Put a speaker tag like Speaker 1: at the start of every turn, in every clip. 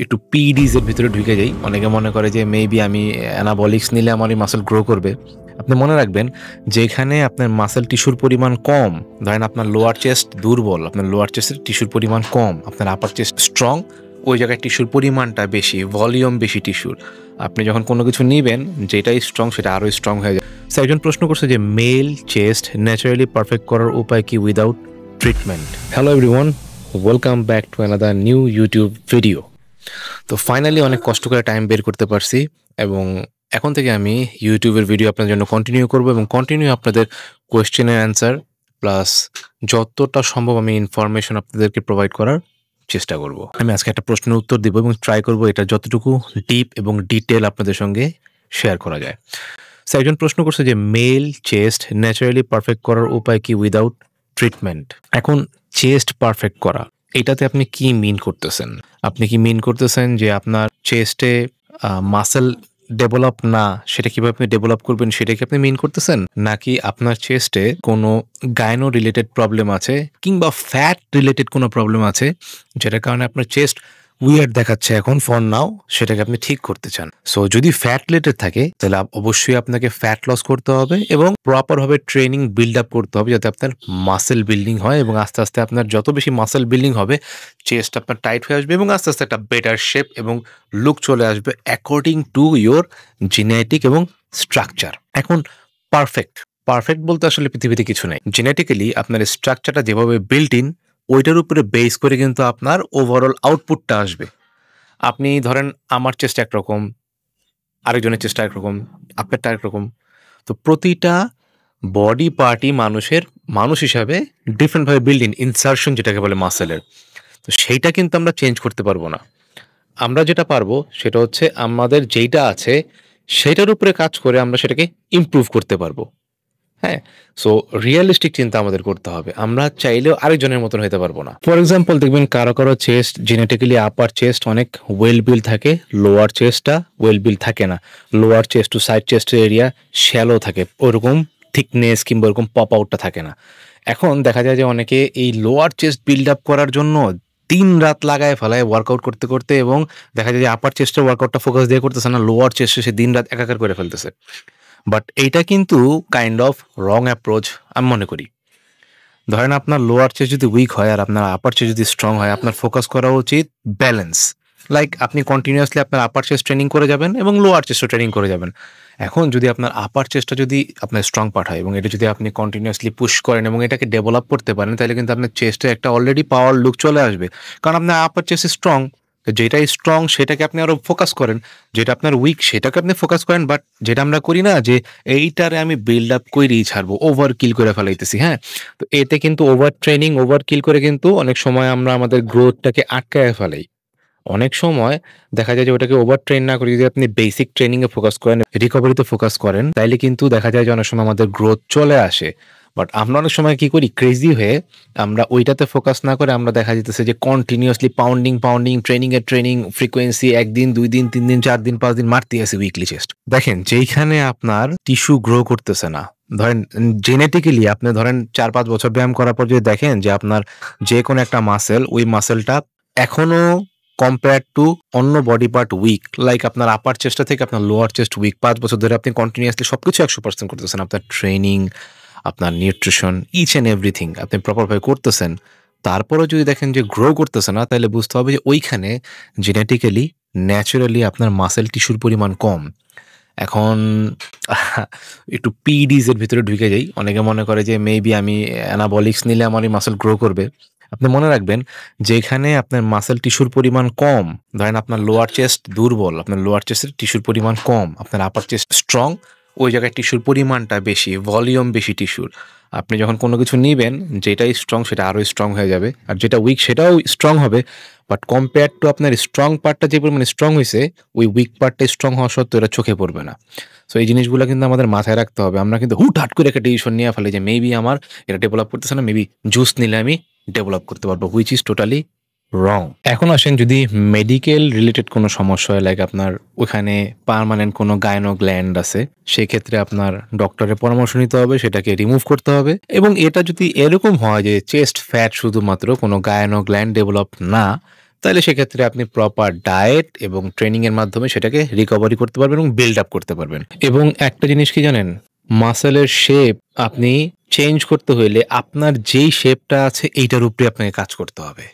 Speaker 1: একটু পিডিজ এর ভিতরে ঢুকে যাই। অনেকে মনে করে যে মেবি আমি অ্যানাবলিক্স নিলে আমার এই মাসল গ্রো করবে। আপনি মনে রাখবেন যেখানে আপনার মাসল টিস্যুর পরিমাণ কম, ধরেন আপনার লোয়ার চেস্ট দুর্বল, আপনার লোয়ার চেস্টের টিস্যুর পরিমাণ কম, আপনার আপার চেস্ট স্ট্রং, ওই জায়গায় টিস্যুর পরিমাণটা বেশি, ভলিউম বেশি টিস্যুর। আপনি যখন কোনো কিছু নিবেন যেটাই স্ট্রং সেটা আরও স্ট্রং হয়ে যায়। সো একজন প্রশ্ন করছে যে মেল চেস্ট ন্যাচারালি পারফেক্ট করার উপায় কি without treatment? Hello everyone, welcome back to another new YouTube video. তো ফাইনালি অনেক কষ্ট করে টাইম বের করতে পারছি এবং এখন থেকে আমি ইউটিউবের ভিডিও আপনাদের জন্য কন্টিনিউ করব এবং কন্টিনিউ আপনাদের কোয়েশ্চেনের অ্যান্সার প্লাস যতটা সম্ভব আমি ইনফরমেশন আপনাদেরকে প্রোভাইড করার চেষ্টা করব। আমি আজকে একটা প্রশ্নের উত্তর দিব এবং ট্রাই করব এটা যতটুকু ডিপ এবং ডিটেল আপনাদের সঙ্গে শেয়ার করা যায়। সো একজন প্রশ্ন করছে যে মেল চেস্ট ন্যাচারালি পারফেক্ট করার উপায় কি উইদাউট ট্রিটমেন্ট? এখন চেস্ট পারফেক্ট করা, এটাতে আপনি কি মিন করতেছেন? আপনি কি মিন করতেছেন যে আপনার চেস্টে মাসেল ডেভেলপ না, সেটা কিভাবে আপনি ডেভেলপ করবেন সেটা কি আপনি মিন করতেছেন? নাকি আপনার চেস্টে কোনো গাইনো রিলেটেড প্রবলেম আছে কিংবা ফ্যাট রিলেটেড কোনো প্রবলেম আছে যেটার কারণে আপনার চেস্ট উইয়ার্ড দেখাচ্ছে এখন ফর নাও, সেটাকে আপনি ঠিক করতে চান? সো যদি ফ্যাট রিলেটেড থাকে তাহলে অবশ্যই আপনাকে ফ্যাট লস করতে হবে এবং প্রপারভাবে ট্রেনিং বিল্ড আপ করতে হবে যাতে আপনার মাসেল বিল্ডিং হয় এবং আস্তে আস্তে আপনার যত বেশি মাসেল বিল্ডিং হবে চেস্ট আপনার টাইট হয়ে আসবে এবং আস্তে আস্তে একটা বেটার শেপ এবং লুক চলে আসবে অ্যাকর্ডিং টু ইয়োর জেনেটিক এবং স্ট্রাকচার। এখন পারফেক্ট বলতে আসলে পৃথিবীতে কিছু নেই। জেনেটিক্যালি আপনার স্ট্রাকচারটা যেভাবে বিল্ট ইন ওইটার উপরে বেস করে কিন্তু আপনার ওভারঅল আউটপুটটা আসবে। আপনি ধরেন আমার চেষ্টা একরকম, আরেকজনের চেষ্টা একরকম, আপনারটা একরকম। তো প্রতিটা বডি পার্টই মানুষ হিসাবে ডিফারেন্টভাবে বিল্ড ইন, ইনসারশন যেটাকে বলে মাসেলের। তো সেইটা কিন্তু আমরা চেঞ্জ করতে পারবো না। আমরা যেটা পারবো সেটা হচ্ছে আমাদের যেইটা আছে সেটার উপরে কাজ করে আমরা সেটাকে ইমপ্রুভ করতে পারবো। হ্যাঁ, সো রিয়েলিস্টিক চিন্তা আমাদের করতে হবে। আমরা চাইলেও আরেকজনের মতন হতে পারবো না। ফর এক্সাম্পল দেখবেন কারো চেস্ট জেনেটিক্যালি আপার চেস্ট অনেক ওয়েল বিল্ড থাকে, লোয়ার চেস্টটা ওয়েল বিল্ড থাকে না। লোয়ার চেস্ট টু সাইড চেস্টের এরিয়া শ্যালো থাকে, ওরকম থিকনেস কিংবা ওরকম পপ আউটটা থাকে না। এখন দেখা যায় যে অনেকে এই লোয়ার চেস্ট বিল্ড আপ করার জন্য দিন রাত লাগায় ফেলায় ওয়ার্কআউট করতে করতে, এবং দেখা যায় যে আপার চেস্টের ওয়ার্কআউটটা ফোকাস দিয়ে করতেছে না, লোয়ার চেস্টে সে দিন রাত একাকার করে ফেলতেছে। বাট এইটা কিন্তু কাইন্ড অফ রং অ্যাপ্রোচ আমি মনে করি। ধরেন আপনার লোয়ার চেস্ট যদি উইক হয় আর আপনার আপার চেস্ট যদি স্ট্রং হয়, আপনার ফোকাস করা উচিত ব্যালেন্স। লাইক আপনি কন্টিনিউয়াসলি আপনার আপার চেস্ট ট্রেনিং করে যাবেন এবং লোয়ার চেস্টও ট্রেনিং করে যাবেন। এখন যদি আপনার আপার চেস্টটা যদি আপনার স্ট্রং পার্ট হয় এবং এটা যদি আপনি কন্টিনিউয়াসলি পুশ করেন এবং এটাকে ডেভেলপ করতে পারেন, তাহলে কিন্তু আপনার চেস্টে একটা অলরেডি পাওয়ার লুক চলে আসবে, কারণ আপনার আপার চেস্ট স্ট্রং। যেটা স্ট্রং সেটাকে আপনি আরো ফোকাস করেন, যেটা আপনার উইক সেটাকে আপনি ফোকাস করেন। বাট যেটা আমরা করি না যে এইটারে আমি বিল্ড আপ করেই ছাড়বো, ওভার কিল করে ফেলাইতেছি। হ্যাঁ, তো এতে কিন্তু ওভার ট্রেনিং, ওভার কিল করে কিন্তু অনেক সময় আমরা আমাদের গ্রোথটাকে আটকায় ফেলাই। অনেক সময় দেখা যায় যে ওটাকে ওভার ট্রেন না করে যদি আপনি বেসিক ট্রেনিং এ ফোকাস করেন, রিকভারিতে ফোকাস করেন, তাইলে কিন্তু দেখা যায় যে অনেক সময় আমাদের গ্রোথ চলে আসে। বাট আমরা অনেক সময় কি করি, ক্রেজি হয়ে আমরা ওইটাতে ফোকাস না করে আমরা দেখা যেতেছে যে কন্টিনিউয়াসলি পাউন্ডিং ট্রেনিং ফ্রিকোয়েন্সি 1 দিন 2 দিন 3 দিন 4 দিন 5 দিন মারতে আছে উইকলি চেস্ট। দেখেন যেইখানে আপনার টিস্যু গ্রো করতেছে না, ধরেন জেনেটিক্যালি আপনি ধরেন 4-5 বছর ব্যায়াম করার পর যদি দেখেন যে আপনার যে কোনো একটা মাসেল, ওই মাসেলটা এখনো কম্পেয়ার টু অন্য বডি পার্ট উইক, লাইক আপনার আপার চেস্টটা থেকে আপনার লোয়ার চেস্ট উইক, 5 বছর ধরে আপনি কন্টিনিউয়াসলি সবকিছু 100% করতেছেন, আপনার ট্রেনিং, আপনার নিউট্রিশন, ইচ অ্যান্ড এভরিথিং আপনি প্রপারভাবে করতেছেন, তারপরেও যদি দেখেন যে গ্রো করতেছে না, তাহলে বুঝতে হবে যে ওইখানে জেনেটিক্যালি ন্যাচারালি আপনার মাসেল টিস্যুর পরিমাণ কম। এখন একটু পিডিজ এর ভিতরে ঢুকে যাই। অনেকে মনে করে যে মেবি আমি অ্যানাবলিক্স নিলে আমার এই মাসেল গ্রো করবে। আপনি মনে রাখবেন যেখানে আপনার মাসেল টিস্যুর পরিমাণ কম, ধরেন আপনার লোয়ার চেস্ট দুর্বল, আপনার লোয়ার চেস্টের টিস্যুর পরিমাণ কম, আপনার আপার চেস্ট স্ট্রং, ওই জায়গায় টিস্যুর পরিমাণটা বেশি, ভলিউম বেশি টিস্যুর। আপনি যখন কোনো কিছু নিবেন যেটাই স্ট্রং সেটা আরও স্ট্রং হয়ে যাবে, আর যেটা উইক সেটাও স্ট্রং হবে। বাট কম্পেয়ার টু আপনার স্ট্রং পার্টটা যে পরিমাণে স্ট্রং হয়েছে, ওই উইক পার্টটা স্ট্রং হওয়া সত্ত্বেও এটা চোখে পড়বে না। সো এই জিনিসগুলো কিন্তু আমাদের মাথায় রাখতে হবে। আমরা কিন্তু হুটহাট করে একটা ডিসিশন নিয়ে ফেলে যে মেবি আমার এটা ডেভেলপ করতেছে না, মেবি জুস নিলে আমি ডেভেলপ করতে পারবো, হুইচ ইজ টোটালি রং। এখন আসেন যদি মেডিকেল রিলেটেড কোনো সমস্যা হয়, লাইক আপনার ওখানে পার্মানেন্ট কোনো গায়নো গ্ল্যান্ড আছে, সেক্ষেত্রে আপনার ডক্টরের পরামর্শ নিতে হবে, সেটাকে রিমুভ করতে হবে। এবং এটা যদি এরকম হয় যে চেস্ট ফ্যাট শুধুমাত্র, কোনো গায়নো গ্ল্যান্ড ডেভেলপ না, তাহলে সেক্ষেত্রে আপনি প্রপার ডায়েট এবং ট্রেনিংয়ের মাধ্যমে সেটাকে রিকভারি করতে পারবেন এবং বিল্ড আপ করতে পারবেন। এবং একটা জিনিস কি জানেন? মাসলের শেপ আপনি চেঞ্জ করতে হইলে আপনার যেই শেপটা আছে এইটার উপরে আপনাকে কাজ করতে হবে।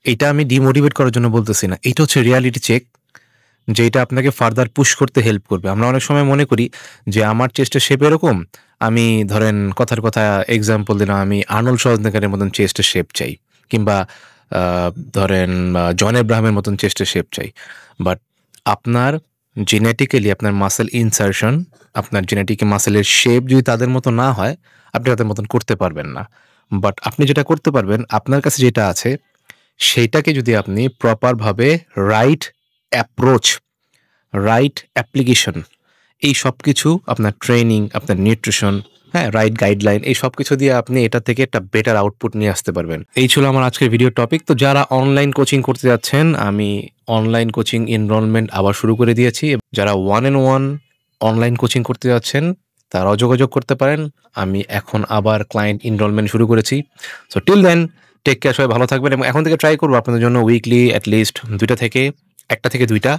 Speaker 1: এটা আমি ডিমোটিভেট করার জন্য বলতেছি না। এটা হচ্ছে রিয়ালিটি চেক, যেটা আপনাকে ফার্দার পুশ করতে হেল্প করবে। আমরা অনেক সময় মনে করি যে আমার চেস্টের শেপ এরকম, আমি ধরেন কথার কথা এক্সাম্পল দিলাম, আমি আর্নল্ড শোয়ার্জনেগারের মতন চেস্টের শেপ চাই, কিংবা ধরেন জন এব্রাহামের মতন চেস্টের শেপ চাই। বাট আপনার জেনেটিক্যালি আপনার মাসেল ইনসারশন, আপনার জেনেটিকে মাসেলের শেপ যদি তাদের মতো না হয়, আপনি তাদের মতন করতে পারবেন না। বাট আপনি যেটা করতে পারবেন, আপনার কাছে যেটা আছে সেইটাকে যদি আপনি প্রপারভাবে রাইট অ্যাপ্রোচ, রাইট অ্যাপ্লিকেশন, এই সব কিছু আপনার ট্রেনিং, আপনার নিউট্রিশন, হ্যাঁ, রাইট গাইডলাইন, এই সব কিছু দিয়ে আপনি এটা থেকে একটা বেটার আউটপুট নিয়ে আসতে পারবেন। এই ছিল আমার আজকের ভিডিও টপিক। তো যারা অনলাইন কোচিং করতে যাচ্ছেন, আমি অনলাইন কোচিং এনরোলমেন্ট আবার শুরু করে দিয়েছি। যারা 1-on-1 অনলাইন কোচিং করতে যাচ্ছেন তারাও যোগাযোগ করতে পারেন। আমি এখন আবার ক্লায়েন্ট এনরোলমেন্ট শুরু করেছি। So till then, take care, সবাই ভালো থাকবেন। এবং এখন থেকে ট্রাই করবো আপনাদের জন্য উইকলি অ্যাটলিস্ট 1টা থেকে 2টা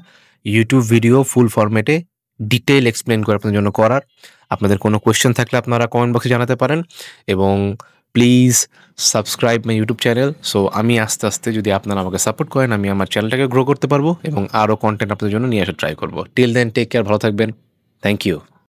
Speaker 1: ইউটিউব ভিডিও ফুল ফরম্যাটে ডিটেইল এক্সপ্লেন করে আপনাদের জন্য করার। আপনাদের কোনো কোয়েশ্চেন থাকলে আপনারা কমেন্ট বক্সে জানাতে পারেন, এবং please subscribe my YouTube channel. So আমি আস্তে আস্তে, যদি আপনারা আমাকে সাপোর্ট করেন, আমি আমার চ্যানেলটাকে গ্রো করতে পারবো এবং আরও কন্টেন্ট আপনাদের জন্য নিয়ে আসার ট্রাই করবো। টিল দেন, টেক কেয়ার, ভালো থাকবেন। Thank you.